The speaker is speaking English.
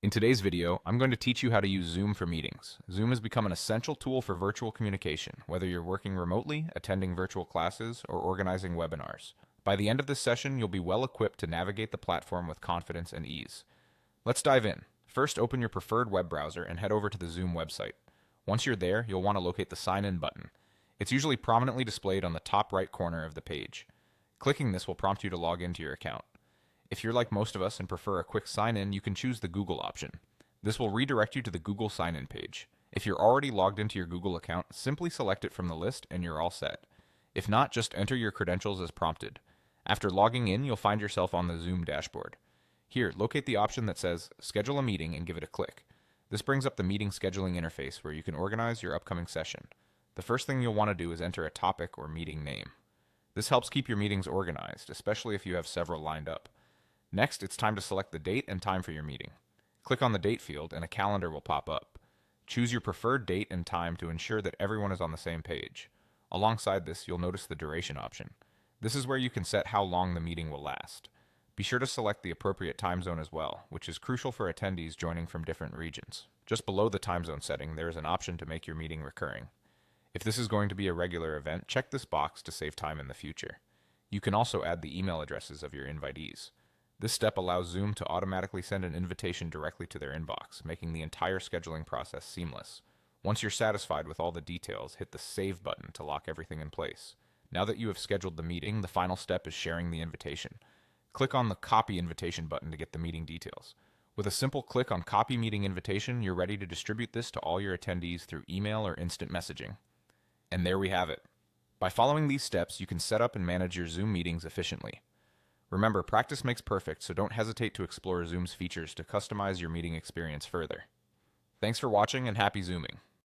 In today's video, I'm going to teach you how to use Zoom for meetings. Zoom has become an essential tool for virtual communication, whether you're working remotely, attending virtual classes, or organizing webinars. By the end of this session, you'll be well equipped to navigate the platform with confidence and ease. Let's dive in. First, open your preferred web browser and head over to the Zoom website. Once you're there, you'll want to locate the Sign In button. It's usually prominently displayed on the top right corner of the page. Clicking this will prompt you to log into your account. If you're like most of us and prefer a quick sign-in, you can choose the Google option. This will redirect you to the Google sign-in page. If you're already logged into your Google account, simply select it from the list and you're all set. If not, just enter your credentials as prompted. After logging in, you'll find yourself on the Zoom dashboard. Here, locate the option that says Schedule a Meeting and give it a click. This brings up the meeting scheduling interface where you can organize your upcoming session. The first thing you'll want to do is enter a topic or meeting name. This helps keep your meetings organized, especially if you have several lined up. Next, it's time to select the date and time for your meeting. Click on the date field and a calendar will pop up. Choose your preferred date and time to ensure that everyone is on the same page. Alongside this, you'll notice the duration option. This is where you can set how long the meeting will last. Be sure to select the appropriate time zone as well, which is crucial for attendees joining from different regions. Just below the time zone setting, there is an option to make your meeting recurring. If this is going to be a regular event, check this box to save time in the future. You can also add the email addresses of your invitees. This step allows Zoom to automatically send an invitation directly to their inbox, making the entire scheduling process seamless. Once you're satisfied with all the details, hit the Save button to lock everything in place. Now that you have scheduled the meeting, the final step is sharing the invitation. Click on the Copy Invitation button to get the meeting details. With a simple click on Copy Meeting Invitation, you're ready to distribute this to all your attendees through email or instant messaging. And there we have it. By following these steps, you can set up and manage your Zoom meetings efficiently. Remember, practice makes perfect, so don't hesitate to explore Zoom's features to customize your meeting experience further. Thanks for watching and happy Zooming.